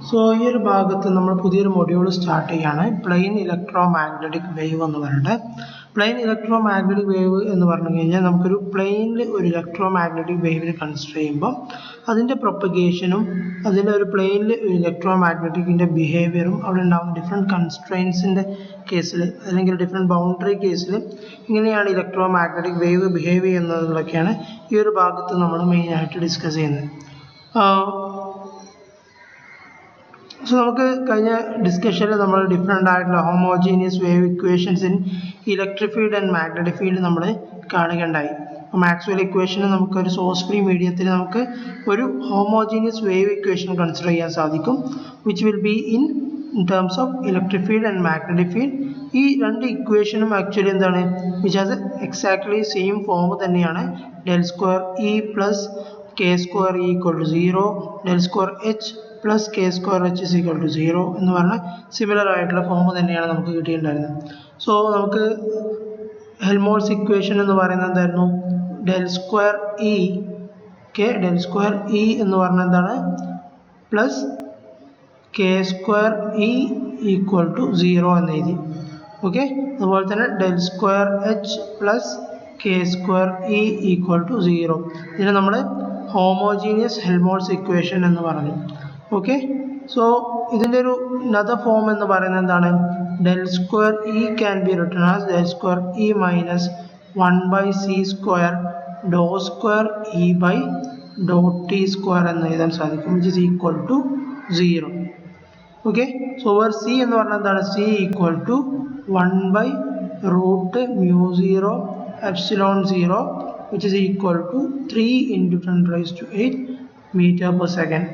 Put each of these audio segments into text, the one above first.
So ഈ ഒരു ഭാഗത്ത് നമ്മൾ പുതിയൊരു മൊഡ്യൂൾ സ്റ്റാർട്ട് ചെയ്യാണ്. പ്ലെയിൻ ഇലക്ട്രോ മാഗ്നറ്റിക് വേവ് എന്ന് പറഞ്ഞിട്ട്. പ്ലെയിൻ ഇലക്ട്രോ മാഗ്നറ്റിക് വേവ് എന്ന് പറഞ്ഞു കഴിഞ്ഞാൽ നമുക്കൊരു പ്ലെയിനിൽ ഒരു ഇലക്ട്രോ മാഗ്നറ്റിക് വേവിനെ കൺസിഡർ ചെയ്യുമ്പോൾ അതിൻ്റെ പ്രൊപ്പഗേഷനും അതിൻ്റെ ഒരു പ്ലെയിനിൽ ഇലക്ട്രോ മാഗ്നറ്റിക്കിൻ്റെ ബിഹേവിയറും അവിടെ ഉണ്ടാകുന്ന ഡിഫറെൻറ്റ് കൺസ്ട്രെയിൻസിൻ്റെ കേസിൽ അല്ലെങ്കിൽ ഡിഫറെൻറ്റ് ബൗണ്ടറി കേസിൽ ഇങ്ങനെയാണ് ഇലക്ട്രോ മാഗ്നറ്റിക് വേവ് ബിഹേവ് ചെയ്യുന്നതൊക്കെയാണ് ഈ ഒരു ഭാഗത്ത് നമ്മൾ മെയിനായിട്ട് ഡിസ്കസ് ചെയ്യുന്നത്. സോ നമുക്ക് കഴിഞ്ഞ ഡിസ്കഷനിൽ നമ്മൾ ഡിഫറെൻ്റ് ആയിട്ടുള്ള homogeneous wave equations in electric field and magnetic field നമ്മൾ കാണുകയുണ്ടായി. മാക്സ്വെൽ ഇക്വേഷന് നമുക്ക് ഒരു സോഴ്സ് ഫ്രീ മീഡിയത്തിൽ നമുക്ക് ഒരു ഹോമോജീനിയസ് വേവ് ഇക്വേഷൻ കൺസിഡർ ചെയ്യാൻ സാധിക്കും, which will be in terms of electric field and magnetic field. ഈ രണ്ട് ഇക്വേഷനും ആക്ച്വലി എന്താണ്, which has exactly same form തന്നെയാണ്. Del square E plus K square E equal to 0, del square H plus K square H is equal to 0 എന്ന് പറഞ്ഞ similar ആയിട്ടുള്ള form തന്നെയാണ് നമുക്ക് കിട്ടിയിട്ടുണ്ടായിരുന്നത്. സോ നമുക്ക് ഹെൽമോൾട്ട്സ് ഇക്വേഷൻ എന്ന് പറയുന്നത് എന്തായിരുന്നു, del square E del square E എന്ന് പറഞ്ഞാൽ എന്താണ്, plus K square E equal to 0 എന്ന് എഴുതി. ഓക്കെ, അതുപോലെ തന്നെ del square H plus K square E equal to 0. ഇതിനെ നമ്മൾ ഹോമോജീനിയസ് ഹെൽമോൾട്ട്സ് ഇക്വേഷൻ എന്ന് പറഞ്ഞു. ഓക്കെ, സോ ഇതിൻ്റെ ഒരു നദർ ഫോം എന്ന് പറയുന്നത് എന്താണ്, del square E can be written as del square E minus 1/c square doe square E by doe T square എന്ന് എഴുതാൻ സാധിക്കും, which is equal to 0. Okay, so over C എന്ന് പറഞ്ഞാൽ എന്താണ്, C equal to 1/√μ0 epsilon 0 which is equal to 3 into 10⁸ meter per second,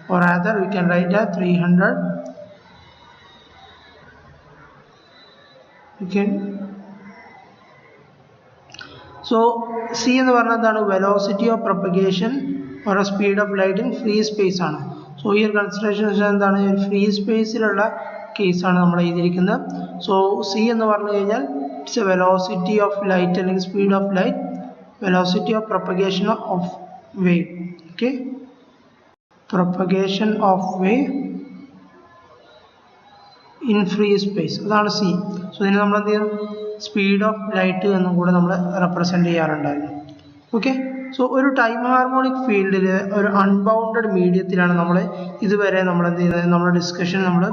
or rather we can write as 300. Okay, so c എന്ന് പറഞ്ഞാൽ എന്താണ്, velocity of propagation or a speed of light in free space ആണ്. So ഈ ഒരു consideration എന്താണ്, ഒരു free സ്പേസിലുള്ള കേസാണ് നമ്മൾ എഴുതിയിരിക്കുന്നത്. സോ c എന്ന് പറഞ്ഞു കഴിഞ്ഞാൽ it's a velocity of light അല്ലെങ്കിൽ speed of light, velocity of propagation of wave. Okay, propagation of wave in free space, അതാണ് c. സോ ഇതിനെ നമ്മൾ എന്ത് ചെയ്യും, സ്പീഡ് ഓഫ് ലൈറ്റ് എന്നും കൂടെ നമ്മൾ റെപ്രസെൻറ്റ് ചെയ്യാറുണ്ടായിരുന്നു. ഓക്കെ, സോ ഒരു ടൈം ഹാർമോണിക് ഫീൽഡിൽ ഒരു അൺബൗണ്ടഡ് മീഡിയത്തിലാണ് നമ്മൾ ഇതുവരെ നമ്മൾ എന്ത് ചെയ്യുന്നത്, നമ്മുടെ ഡിസ്കഷൻ നമ്മൾ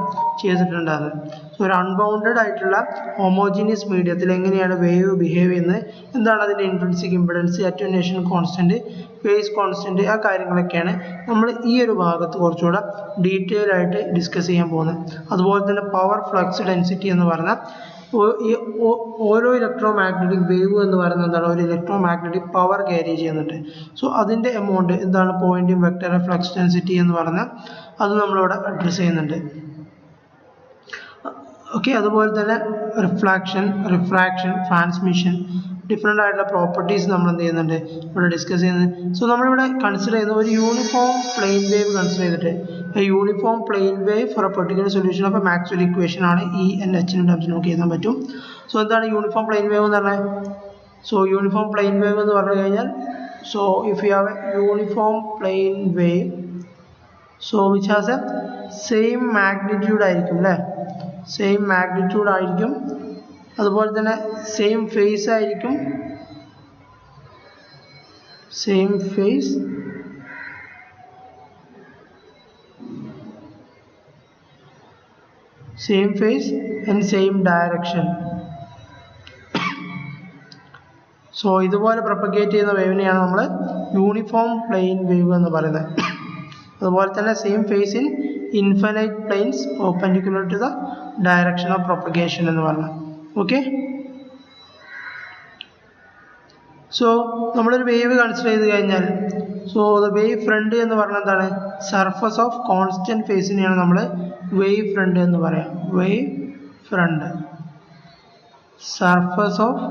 ചെയ്തിട്ടുണ്ടായിരുന്നത്. സോ ഒരു അൺബൗണ്ടഡ് ആയിട്ടുള്ള ഹോമോജീനിയസ് മീഡിയത്തിൽ എങ്ങനെയാണ് വേവ് ബിഹേവ് ചെയ്യുന്നത്, എന്താണ് അതിൻ്റെ intrinsic impedance, attenuation constant, phase constant, ആ കാര്യങ്ങളൊക്കെയാണ് നമ്മൾ ഈ ഒരു ഭാഗത്ത് കുറച്ചുകൂടെ ഡീറ്റെയിൽ ആയിട്ട് ഡിസ്കസ് ചെയ്യാൻ പോകുന്നത്. അതുപോലെ തന്നെ പവർ ഫ്ലക്സ് ഡെൻസിറ്റി എന്ന് പറഞ്ഞാൽ ഓരോ ഇലക്ട്രോ മാഗ്നറ്റിക് വേവ് എന്ന് പറയുന്നത് എന്താണ്, ഒരു ഇലക്ട്രോ മാഗ്നറ്റിക് പവർ ക്യാരി ചെയ്യുന്നുണ്ട്. സോ അതിൻ്റെ എമൗണ്ട് എന്താണ്, പോയിന്റിംഗ് വെക്ടർ ഫ്ലക്സ് ഡെൻസിറ്റി എന്ന് പറഞ്ഞാൽ അത് നമ്മളിവിടെ അഡ്രസ്സ് ചെയ്യുന്നുണ്ട്. ഓക്കെ, അതുപോലെ തന്നെ റിഫ്രാക്ഷൻ, ട്രാൻസ്മിഷൻ, ഡിഫറെൻ്റ് ആയിട്ടുള്ള പ്രോപ്പർട്ടീസ് നമ്മൾ എന്ത് ചെയ്യുന്നുണ്ട്, ഇവിടെ ഡിസ്കസ് ചെയ്യുന്നത്. സോ നമ്മളിവിടെ കൺസിഡർ ചെയ്യുന്ന ഒരു യൂണിഫോം പ്ലെയിൻ വേവ് കൺസിഡർ ചെയ്തിട്ട്, uniform plane wave for a particular solution of a Maxwell equation ആണ് ഈ എൻ-എച്ചിൻ്റെ ടേംസിൽ നമുക്ക് എഴുതാൻ പറ്റും. സോ എന്താണ് യൂണിഫോം പ്ലെയിൻ വേവ് എന്ന് പറഞ്ഞാൽ, സോ യൂണിഫോം പ്ലെയിൻ വേവ് എന്ന് പറഞ്ഞു കഴിഞ്ഞാൽ, so if you have a uniform plane wave, so which has a same magnitude ആയിരിക്കും അല്ലേ, സെയിം മാഗ്നിറ്റ്യൂഡ് ആയിരിക്കും, അതുപോലെ തന്നെ സെയിം ഫേസ് ആയിരിക്കും, same phase, and same direction. So ഇതുപോലെ പ്രൊപ്പഗേറ്റ് ചെയ്യുന്ന വേവിനെയാണ് നമ്മൾ യൂണിഫോം പ്ലെയിൻ വേവ് എന്ന് പറയുന്നത്. അതുപോലെ തന്നെ same phase in infinite planes perpendicular to the direction of propagation എന്ന് പറഞ്ഞാൽ. ഓക്കെ, സോ നമ്മളൊരു വേവ് കൺസിഡർ ചെയ്ത് കഴിഞ്ഞാൽ, സോ ദ വേവ് ഫ്രണ്ട് എന്ന് പറഞ്ഞാൽ എന്താണ്, സർഫസ് ഓഫ് കോൺസ്റ്റന്റ് ഫേസിനെയാണ് നമ്മൾ വേവ് ഫ്രണ്ട് എന്ന് പറയാം. Wave front, surface of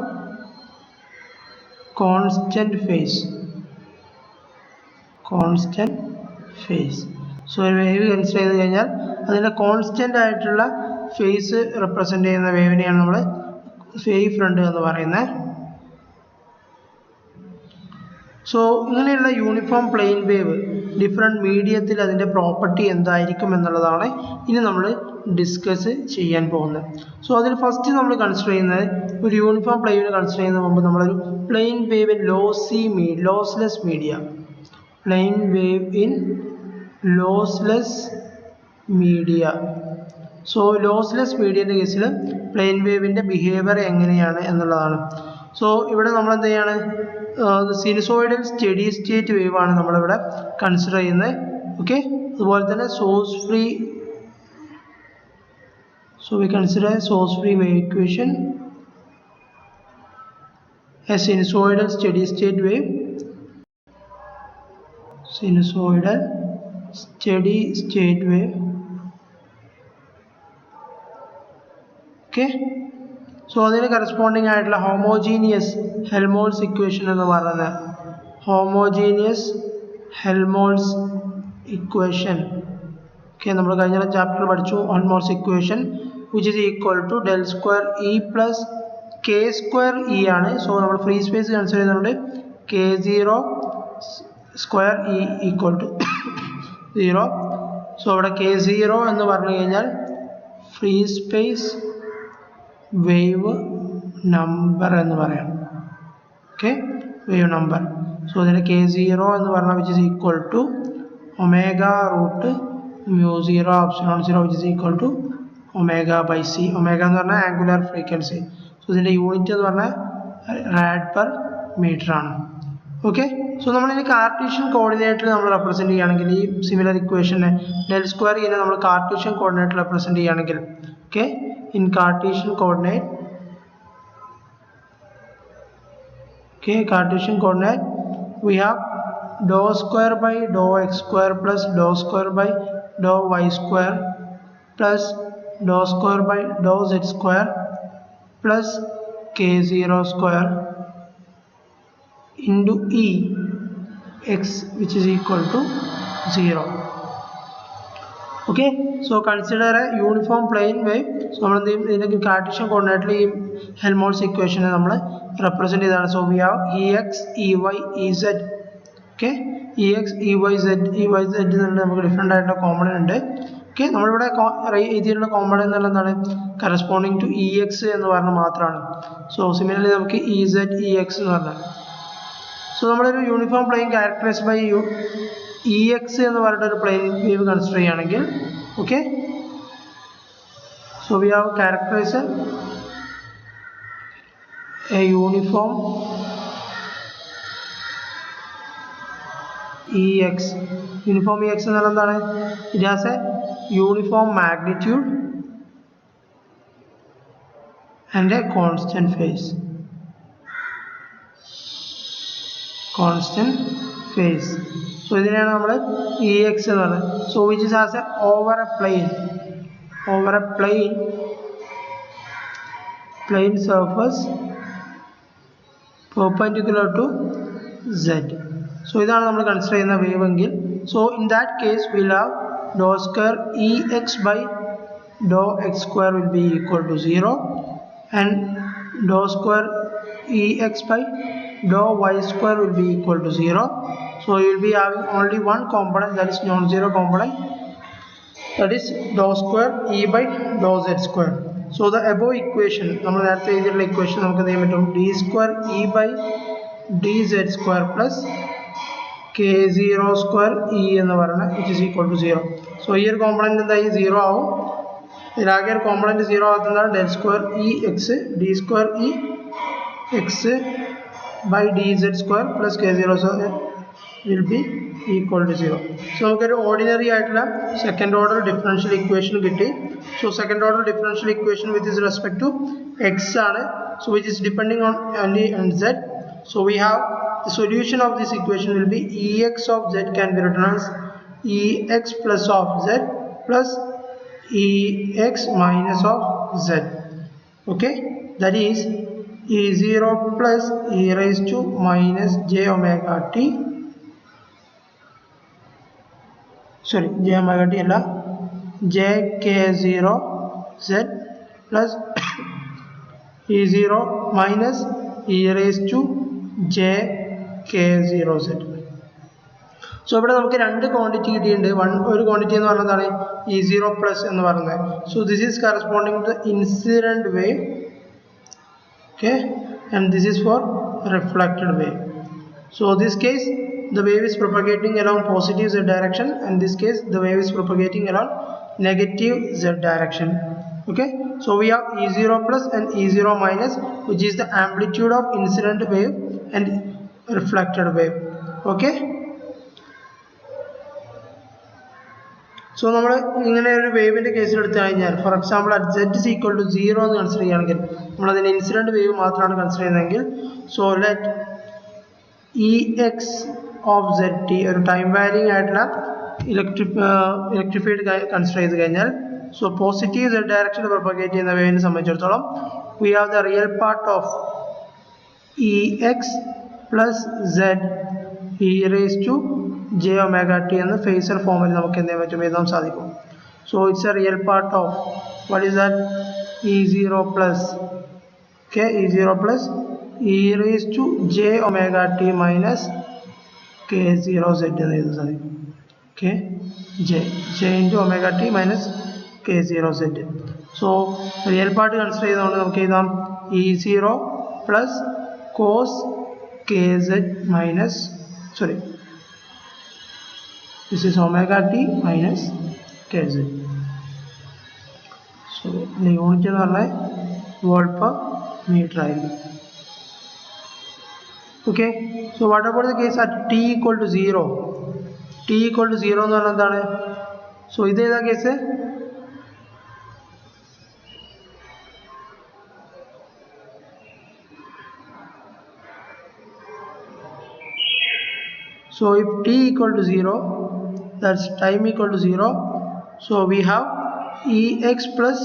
constant phase. So ഒരു വേവ് കൺസിഡർ ചെയ്ത് കഴിഞ്ഞാൽ അതിൻ്റെ കോൺസ്റ്റന്റ് ആയിട്ടുള്ള ഫേസ് റെപ്രസെൻ്റ് ചെയ്യുന്ന വേവിനെയാണ് നമ്മൾ വേവ് ഫ്രണ്ട് എന്ന് പറയുന്നത്. സോ ഇങ്ങനെയുള്ള യൂണിഫോം പ്ലെയിൻ വേവ് ഡിഫറെൻറ്റ് മീഡിയത്തിൽ അതിൻ്റെ പ്രോപ്പർട്ടി എന്തായിരിക്കും എന്നുള്ളതാണ് ഇനി നമ്മൾ ഡിസ്കസ് ചെയ്യാൻ പോകുന്നത്. സോ അതിൽ ഫസ്റ്റ് നമ്മൾ കൺസിഡർ ചെയ്യുന്നത് ഒരു യൂണിഫോം പ്ലെയിൻ കൺസിഡർ ചെയ്യുന്നതിന് മുമ്പ് നമ്മളൊരു plane wave in lossless media, plane wave in lossless media. So lossless മീഡിയൻ്റെ കേസിൽ പ്ലെയിൻ വേവിൻ്റെ ബിഹേവിയർ എങ്ങനെയാണ് എന്നുള്ളതാണ്. സോ ഇവിടെ നമ്മൾ എന്ത് ചെയ്യാണ്, സിനുസോയിഡൽ സ്റ്റഡി സ്റ്റേറ്റ് വേവ് ആണ് നമ്മളിവിടെ കൺസിഡർ ചെയ്യുന്നത്. ഓക്കെ, അതുപോലെ തന്നെ source free, so we consider source free wave equation a sinusoidal steady state wave, sinusoidal steady state wave. Okay, so അതിന് കറസ്പോണ്ടിങ് ആയിട്ടുള്ള ഹോമോജീനിയസ് ഹെൽമോൾട്സ് ഇക്വേഷൻ എന്ന് പറയുന്നത് ഹോമോജീനിയസ് ഹെൽമോൾട്സ് ഇക്വേഷൻ. ഓക്കെ, നമ്മൾ കഴിഞ്ഞ ചാപ്റ്റർ പഠിച്ചു ഹെൽമോൾട്സ് equation which is equal to del square E plus K square E ആണ്. So നമ്മൾ free space consider ചെയ്യുന്നുണ്ട് K0 square E equal to 0. So ഇവിടെ K0 എന്ന് പറഞ്ഞു കഴിഞ്ഞാൽ ഫ്രീ സ്പേസ് വേവ് നമ്പർ എന്ന് പറയാം. Okay, wave number. സോ ഇതിൻ്റെ K0 എന്ന് പറഞ്ഞാൽ which is equal to omega root mu 0 epsilon 0 which is equal to omega by c. Omega എന്ന് പറഞ്ഞാൽ ആംഗുലർ ഫ്രീക്വൻസി. സോ ഇതിൻ്റെ യൂണിറ്റ് എന്ന് പറഞ്ഞാൽ റാഡ് പെർ മീറ്റർ ആണ്. ഓക്കെ, സോ നമ്മളിനി കാർട്ടീഷ്യൻ കോർഡിനേറ്റിൽ നമ്മൾ റെപ്രസെൻറ്റ് ചെയ്യുകയാണെങ്കിൽ ഈ സിമിലർ ഇക്വേഷനെ ഡെൽ സ്ക്വയർ ഇതിനെ നമ്മൾ കാർട്ടീഷ്യൻ കോർഡിനേറ്റിൽ റെപ്രസെൻറ്റ് ചെയ്യുകയാണെങ്കിൽ, okay, in Cartesian coordinate, okay, Cartesian coordinate we have dou square by dou x square plus dou square by dou y square plus dou square by dou z square plus k0 square into E x which is equal to 0. Okay, so consider a uniform plane wave. So നമ്മൾ ഇതിന്റെ Cartesian കോർഡിനേറ്റിൽ ഈ ഹെൽമോൾട്സ് ഇക്വേഷനെ നമ്മൾ represent ചെയ്താണ്. So we have Ex Ey Ez. Okay, Ex Ey z എന്നുള്ള നമുക്ക് different ആയിട്ടുള്ള component ഉണ്ട്. ഓക്കെ, നമ്മളിവിടെ ഇതിലുള്ള കോമ്പണന്റ് എന്നുള്ള എന്താണ് കറസ്പോണ്ടിങ് ടു Ex എന്ന് പറഞ്ഞാൽ മാത്രമാണ്. സോ സിമിലർലി നമുക്ക് Ez Ex എന്ന് പറഞ്ഞാൽ. സോ നമ്മളൊരു uniform plane characterised by Ex എന്ന് പറഞ്ഞിട്ട് ഒരു പ്ലെയിൻ വേവ് കൺസിഡർ ചെയ്യുകയാണെങ്കിൽ, okay, so we have characterise a uniform Ex. Uniform Ex എന്ന് പറഞ്ഞാൽ എന്താണ്? It has a uniform magnitude and a constant phase. Constant phase. So ഇതിനെയാണ് നമ്മൾ Ex എന്ന് പറയുന്നത്. So which is has a over a plane surface perpendicular to Z. So ഇതാണ് നമ്മൾ consider ചെയ്യുന്ന വേവ് എങ്കിൽ, so in that case will have dou square Ex by dou x square will be equal to 0 and dou square Ex by dou y square will be equal to 0. So you will be having only one component, that is non-zero component, that is dou square E by dou z square. So the above equation, നമ്മൾ നേരത്തെ എഴുതിയിട്ടുള്ള equation നമുക്ക് എന്ത് ചെയ്യാൻ പറ്റും, d square E by dz square plus k0 square E എന്ന് പറയുന്നത് which is equal to 0. So ഈ ഒരു കോമ്പണന്റ് എന്തായി 0 ആവും. ഇതിലാകെ ഒരു component 0 ആകുന്നതാണ് del square Ex d square Ex by dz square plus k0 will be equal to 0. So നമുക്കൊരു ordinary ആയിട്ടുള്ള second order differential equation കിട്ടി. So second order differential equation with respect to x ആണ്. So which is depending on only on z. So we have the solution of this equation will be Ex of z can be written as Ex plus of z plus Ex minus of z. Okay, that is E0 plus e raised to minus j omega t, sorry j omega t alla j k0 z plus E0 minus e raised to j k k0z. So ഇവിടെ നമുക്ക് രണ്ട് quantity കിട്ടിയിട്ടുണ്ട്. ഒരു quantity എന്ന് പറഞ്ഞതാണ് E0 plus എന്ന് പറയുന്നത്. So this is corresponding to incident wave, okay, and this is for reflected wave. So this case the wave is propagating along positive z direction, and this case the wave is propagating along negative z direction. Okay, so we have E0 plus and E0 minus, which is the amplitude of incident wave and reflected wave. Okay, so നമ്മൾ ഇങ്ങനെ ഒരു വേവിൻ്റെ കേസിൽ എടുത്തു കഴിഞ്ഞാൽ, for example at z is equal to 0 എന്ന് consider ചെയ്യുകയാണെങ്കിൽ, നമ്മളതിന് incident wave മാത്രമാണ് കൺസിഡർ ചെയ്യുന്നതെങ്കിൽ, so let Ex of zt ഒരു ടൈം വാരിയിങ് ആയിട്ടുള്ള ഇലക്ട്രിഫൈഡ് കൺസിഡർ ചെയ്ത് കഴിഞ്ഞാൽ, സോ പോസിറ്റീവ് z ഡയറക്ഷനിൽ പ്രൊപ്പഗേറ്റ് ചെയ്യുന്ന വേവിനെ സംബന്ധിച്ചിടത്തോളം we have the real part of Ex plus z e raised to j omega t എന്ന ഫേസർ ഫോമിൽ നമുക്ക് എന്ത് ചെയ്യാൻ പറ്റും, എഴുതാൻ സാധിക്കും. So it's A real part of what is that E0 plus, okay, E0 plus e raised to j omega t minus k0z എന്ന് എഴുതാൻ സാധിക്കും. Okay, j into omega t minus k0z. So real part consider ചെയ്തുകൊണ്ട് നമുക്ക് എഴുതാം E0 plus cos kz minus, sorry, this is omega t minus kz. So unit എന്ന് പറഞ്ഞാൽ volt per metre ആയിരിക്കും. Okay, so what about the case at t equal to 0? T equal to 0 എന്ന് പറഞ്ഞാൽ എന്താണ്? So ഇത് ഏതാ case? So if t equal to 0, that's time equal to 0, so we have Ex plus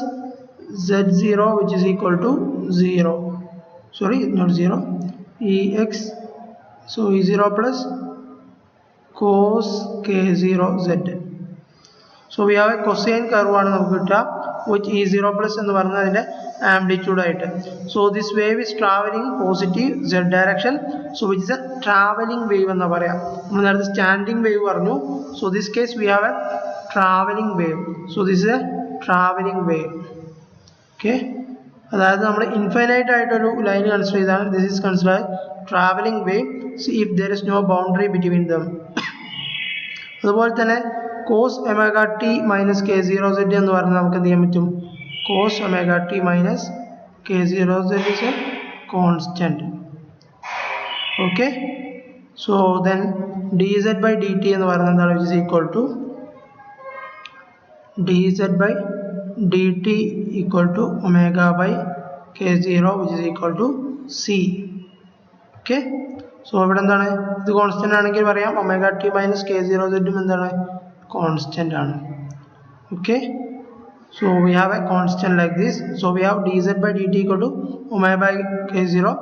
z0 which is equal to 0. Sorry, not 0. Ex, so E0 plus cos k0z. So we have a cosine curve ആണ് നമുക്ക് കിട്ടുക, which E0 plus എന്ന് പറയുന്നത് അതിൻ്റെ amplitude ആയിട്ട്. So this wave is traveling positive z direction, so which is a traveling wave എന്ന് പറയാം. നമ്മൾ നേരത്തെ സ്റ്റാൻഡിങ് വേവ് പറഞ്ഞു. So this case we have a traveling wave. So this is a traveling wave. Okay, അതായത് നമ്മൾ infinite ആയിട്ടൊരു line consider ചെയ്താണ്, this is consider travelling wave if there is no boundary between them. അതുപോലെ തന്നെ cos omega t minus k0z എന്ന് പറഞ്ഞാൽ നമുക്ക് എന്ത് ചെയ്യാൻ പറ്റും, cos omega t minus k0z is a constant. Okay, so then dz by dt എന്ന് പറയുന്നത് എന്താണ്, which is equal to dz by dt equal to omega by k0 which is equal to c. Okay, so ഇവിടെ എന്താണ്, ഇത് constant ആണെങ്കിൽ പറയാം omega t minus k0z എന്താണ്, constant ആണ്. Okay, so we have a constant like this. So we have dz by dt equal to omega by k0,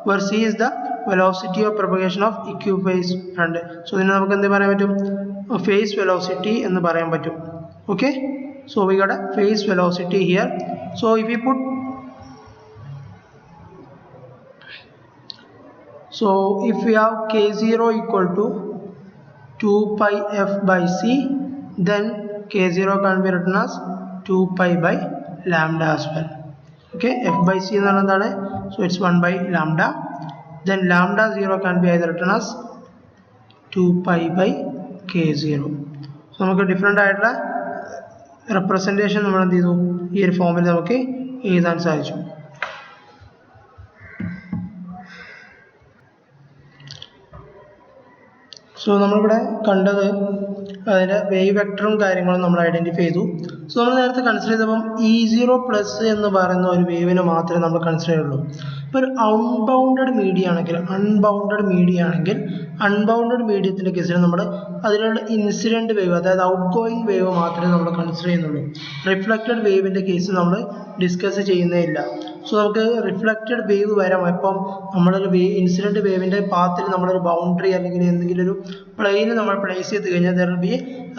where c is the velocity of propagation of equiphase front. So ഇതിനെ നമുക്ക് എന്ത് പറയാൻ പറ്റും, phase velocity എന്ന് പറയാൻ പറ്റും. Okay, so we got a phase velocity here. So if we put, so if we have k0 equal to 2 pi f by c, then k0 can be written as 2 pi by lambda as well. Okay, f by c എന്ന് പറഞ്ഞാൽ എന്താണ്, so it's 1 by lambda. Then lambda 0 can be either written as 2 pi by k0. So നമുക്ക് different ആയിട്ടുള്ള representation നമ്മൾ എന്ത് ചെയ്തു, ഈ ഒരു ഫോമിൽ നമുക്ക് എഴുതാൻ സാധിച്ചു. സോ നമ്മളിവിടെ കണ്ടത് അതിൻ്റെ വേവ് വെക്ടറും കാര്യങ്ങളും നമ്മൾ ഐഡൻറ്റിഫൈ ചെയ്തു. സോ നമ്മൾ നേരത്തെ കൺസിഡർ ചെയ്തപ്പം E0 പ്ലസ് എന്ന് പറയുന്ന ഒരു വേവിനെ മാത്രമേ നമ്മൾ കൺസിഡർ ചെയ്യുള്ളൂ. ഇപ്പോൾ ഒരു അൺബൗണ്ടഡ് മീഡിയ ആണെങ്കിൽ, അൺബൗണ്ടഡ് മീഡിയത്തിൻ്റെ കേസിൽ നമ്മൾ അതിലുള്ള ഇൻസിഡൻറ്റ് വേവ്, അതായത് ഔട്ട് ഗോയിങ് വേവ് മാത്രമേ നമ്മൾ കൺസിഡർ ചെയ്യുന്നുള്ളൂ. റിഫ്ലക്റ്റഡ് വേവിൻ്റെ കേസ് നമ്മൾ ഡിസ്കസ് ചെയ്യുന്നേ ഇല്ല. സോ നമുക്ക് റിഫ്ലക്റ്റഡ് വേവ് വരാം. ഇപ്പം നമ്മളൊരു ഇൻസിഡന്റ് വേവിന്റെ പാത്തിൽ നമ്മളൊരു ബൗണ്ടറി അല്ലെങ്കിൽ എന്തെങ്കിലും ഒരു പ്ലെയിന് നമ്മൾ പ്ലേസ് ചെയ്ത് കഴിഞ്ഞാൽ there will be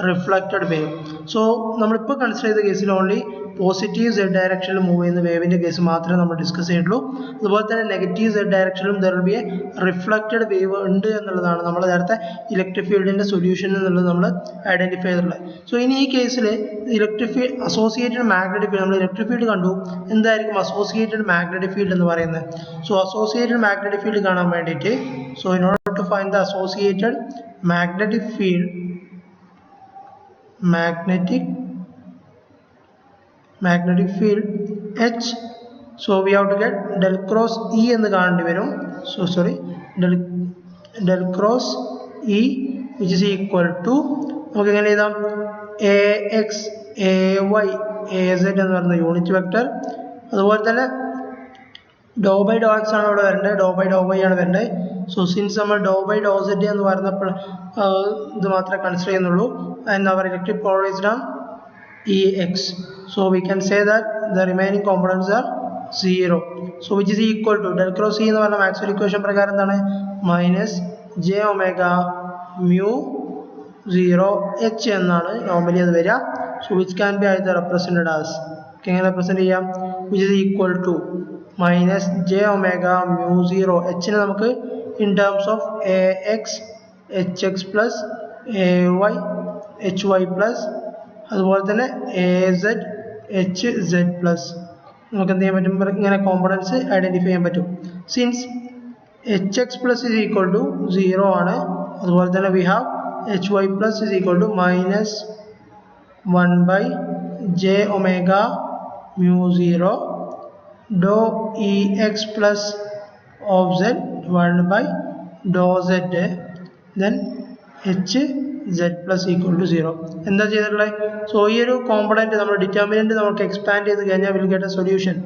reflected wave. So നമ്മളിപ്പോൾ കൺസിഡർ ചെയ്ത കേസിൽ ഓൺലി പോസിറ്റീവ് സെഡ് ഡയറക്ഷനിൽ മൂവ് ചെയ്യുന്ന വേവിന്റെ കേസ് മാത്രമേ നമ്മൾ ഡിസ്കസ് ചെയ്തിട്ടുള്ളൂ. അതുപോലെ തന്നെ നെഗറ്റീവ് സെഡ് ഡയറക്ഷനിലും there will be a reflected wave ഉണ്ട് എന്നുള്ളതാണ് നമ്മൾ നേരത്തെ ഇലക്ട്രിക് ഫീൽഡിന്റെ സൊല്യൂഷൻ എന്നുള്ളത് നമ്മൾ ഐഡന്റിഫൈ ചെയ്തിട്ടുള്ളത്. സോ ഇനി ഈ കേസിൽ electric field associated magnetic field നമ്മൾ ഇലക്ട്രിക് ഫീൽഡ് കണ്ടു. എന്തായിരിക്കും അസോസിയേറ്റഡ് മാഗ്നറ്റിക് ഫീൽഡ് എന്ന് പറയുന്നത്? സോ അസോസിയേറ്റഡ് മാഗ്നറ്റിക് ഫീൽഡ് കാണാൻ വേണ്ടിയിട്ട് so in order to find the associated magnetic field H, so we have to get del cross E എന്ന് കാണേണ്ടി വരും. So sorry, del cross E which is equal to നമുക്ക് എങ്ങനെ എഴുതാം? AX AY AZ എന്ന് പറയുന്ന യൂണിറ്റ് വെക്ടർ. അതുപോലെ തന്നെ ഡോ ബൈ ഡോ എക്സ് ആണ് ഇവിടെ വരേണ്ടത്, ഡോ ബൈ ഡോ വൈ ആണ് വരേണ്ടത്. സോ സിൻസ് നമ്മൾ ഡോ ബൈ ഡോ സെഡ് എന്ന് പറയുന്നപ്പോൾ ഇത് മാത്രമേ കൺസിഡർ ചെയ്യുന്നുള്ളൂ. ആൻഡ് അവർ ഇലക്ട്രിക് പോളറൈസ്ഡ് ആണ് EX. So we can say that the remaining components are 0. So which is equal to del cross E എന്ന് പറഞ്ഞ മാക്സ്വെൽ ഇക്വേഷൻ പ്രകാരം എന്താണ്? Minus J omega mu 0 H എന്നാണ് നോർമലി അത് വരിക. So which can be either represented as എങ്ങനെ represent ചെയ്യാം? which is equal to minus J omega mu 0 H നെ നമുക്ക് in terms of AX HX plus AY HY plus അതുപോലെ തന്നെ AZ HZ plus നമുക്ക് എന്ത് ചെയ്യാൻ പറ്റും? ഇങ്ങനെ കോമ്പണൻസ് ഐഡന്റിഫൈ ചെയ്യാൻ പറ്റും. Since HX plus is equal to 0 ആണ്. അതുപോലെ തന്നെ we have HY plus is equal to minus 1 by j omega mu 0 ഡോ EX plus of Z 1 by ഡോ Z then HZ plus equal to 0. എന്താ ചെയ്തിട്ടുള്ളത്? So ഈ ഒരു കോമ്പണൻറ്റ് നമ്മൾ ഡിറ്റർമിനൻറ്റ് നമുക്ക് എക്സ്പാൻഡ് ചെയ്ത് കഴിഞ്ഞാൽ will get a solution.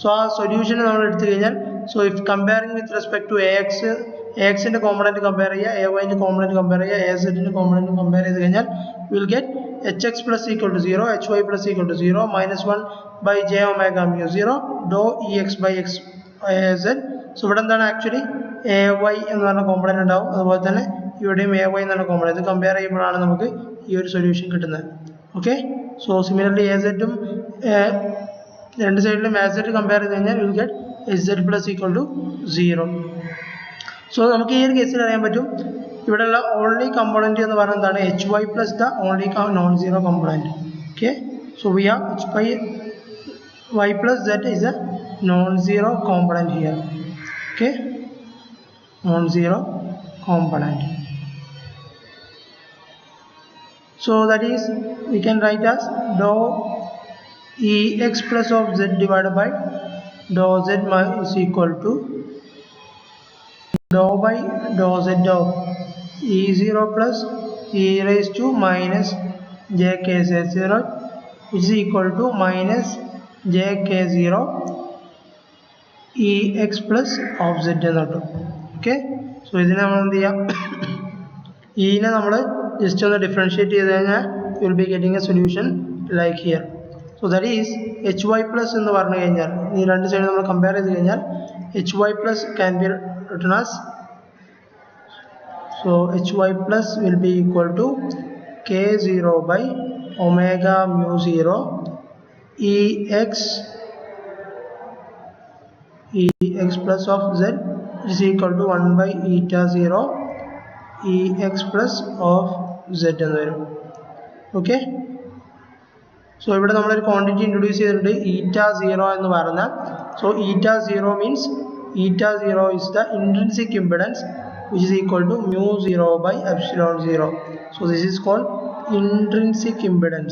So ആ സൊല്യൂഷനെ നമ്മൾ എടുത്തു കഴിഞ്ഞാൽ so if comparing with respect to AXന്റെ കോമ്പണൻറ്റ് കമ്പയർ ചെയ്യുക, AYന്റെ കോമ്പണൻറ്റ് കമ്പയർ ചെയ്യുക, AZന്റെ കോമ്പണൻറ്റ് കമ്പയർ ചെയ്ത് കഴിഞ്ഞാൽ will get HX plus equal to 0 HY plus equal to 0 minus 1 by j omega mu 0 ഡോ EX by X AZ. So ഇവിടെ എന്താണ് actually AY എന്ന് പറഞ്ഞ കോമ്പണൻറ്റ് ഉണ്ടാവും. അതുപോലെ തന്നെ ഇവിടെയും AY എന്ന് പറഞ്ഞ കോമ്പണൻറ്റ് കമ്പയർ ചെയ്യുമ്പോഴാണ് നമുക്ക് ഈ ഒരു സൊല്യൂഷൻ കിട്ടുന്നത്. ഓക്കെ, സോ സിമിലർലി AZും രണ്ട് സൈഡിലും AZ കമ്പയർ ചെയ്ത് കഴിഞ്ഞാൽ will get HZ plus equal to 0. So നമുക്ക് ഈ ഒരു കേസിൽ അറിയാൻ പറ്റും ഇവിടെയുള്ള ഓൺലി കമ്പോണൻറ്റ് എന്ന് പറയുന്നത് എന്താണ്? HY plus the only non zero component. Okay, so we have HY plus Z is a non-zero component here. Okay, non-zero component. So that is we can write as dou EX plus of Z divided by dou Z is equal to dou by dou Z of E0 plus E raised to minus JK0 which is equal to minus JK0 EX plus of Z എന്ന് കിട്ടും. Okay, so ഇതിനെ നമ്മൾ എന്ത് ചെയ്യാം? ഈനെ നമ്മൾ just ഒന്ന് differentiate ചെയ്ത് കഴിഞ്ഞാൽ you will be getting A solution like here. So that is HY plus എന്ന് പറഞ്ഞു കഴിഞ്ഞാൽ ഈ രണ്ട് സൈഡ് നമ്മൾ കമ്പയർ ചെയ്ത് കഴിഞ്ഞാൽ HY plus can be written as so HY plus will be equal to K0 by omega mu 0 EX plus of Z is equal to 1 by eta 0 EX plus of Z എന്ന് വരും. Okay, so ഇവിടെ നമ്മളൊരു quantity introduce ചെയ്തിട്ടുണ്ട് eta 0 എന്ന് പറഞ്ഞാൽ. So eta 0 means eta 0 is the intrinsic impedance which is equal to mu 0 by epsilon 0. So this is called intrinsic impedance.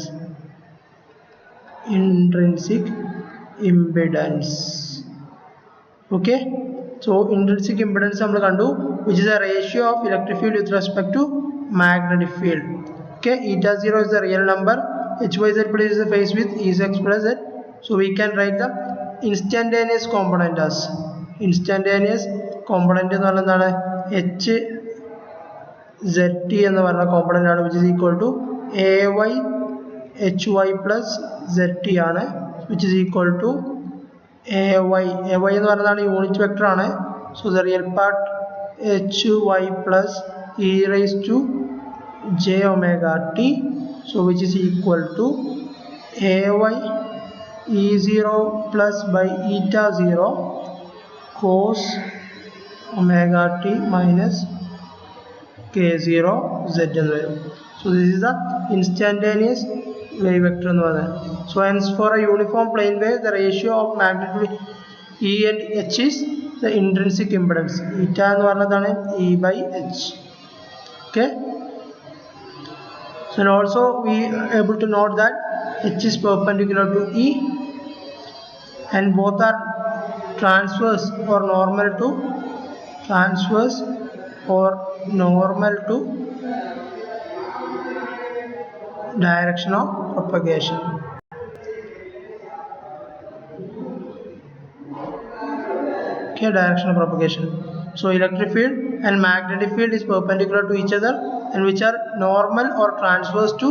Okay, so intrinsic impedance നമ്മൾ കണ്ടു which is a ratio of electric field with respect to magnetic field. Okay, eta 0 is the real number, HYZ plus is the phase with EX plus Z. So we can write the instantaneous component as instantaneous component എന്ന് പറഞ്ഞാൽ എന്താണ്? HZT എന്ന് പറഞ്ഞ component ആണ് which is equal to AY HY plus ZT ആണ് which is equal to ay എന്ന് പറയുന്നതാണ് unit vector ആണ്. So the real part hy plus e raised to j omega t, so which is equal to ay e0 plus by eta 0 cos omega t minus k0 z എന്ന് വരും. So this is the instantaneous wave vector എന്ന് പറയുന്നത്. So hence for a uniform plane wave the ratio of magnitude E and H is the intrinsic impedance. Eta എന്ന് പറയുന്നതാണ് E by H. Okay. So and also we are able to note that H is perpendicular to E and both are transverse or normal to direction of propagation. Okay, direction of propagation. So electric field and magnetic field is perpendicular to each other and which are normal or transverse to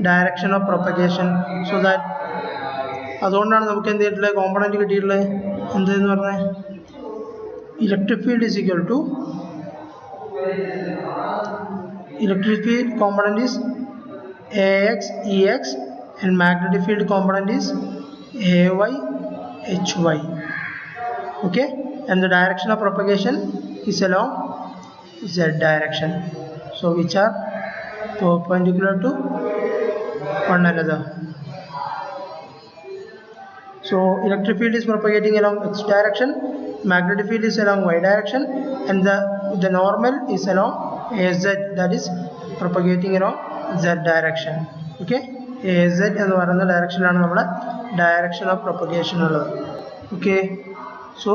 direction of propagation. So that അതുകൊണ്ടാണ് നമുക്ക് എന്ത് ചെയ്തിട്ടുള്ളത് component കിട്ടിയിട്ടുള്ളത് എന്തെന്ന് പറഞ്ഞാൽ electric field is equal to electric field component is ax ex and magnetic field component is ay hy. Okay, and the direction of propagation is along z direction, so which are perpendicular to one another. So electric field is propagating along x direction, magnetic field is along y direction, and the normal is along az, that is propagating along z direction. Okay, az എന്ന് പറയുന്ന ഡയറക്ഷനിലാണ് നമ്മുടെ direction of propagation ഉള്ളത്. Okay, so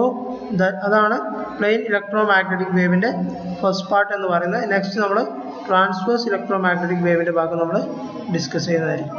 അതാണ് plane electromagnetic വേവിൻ്റെ first part എന്ന് പറയുന്നത്. Next നമ്മൾ ട്രാൻസ്വേഴ്സ് ഇലക്ട്രോ മാഗ്നറ്റിക് വേവിൻ്റെ ഭാഗം നമ്മൾ ഡിസ്കസ് ചെയ്യുന്നതായിരിക്കും.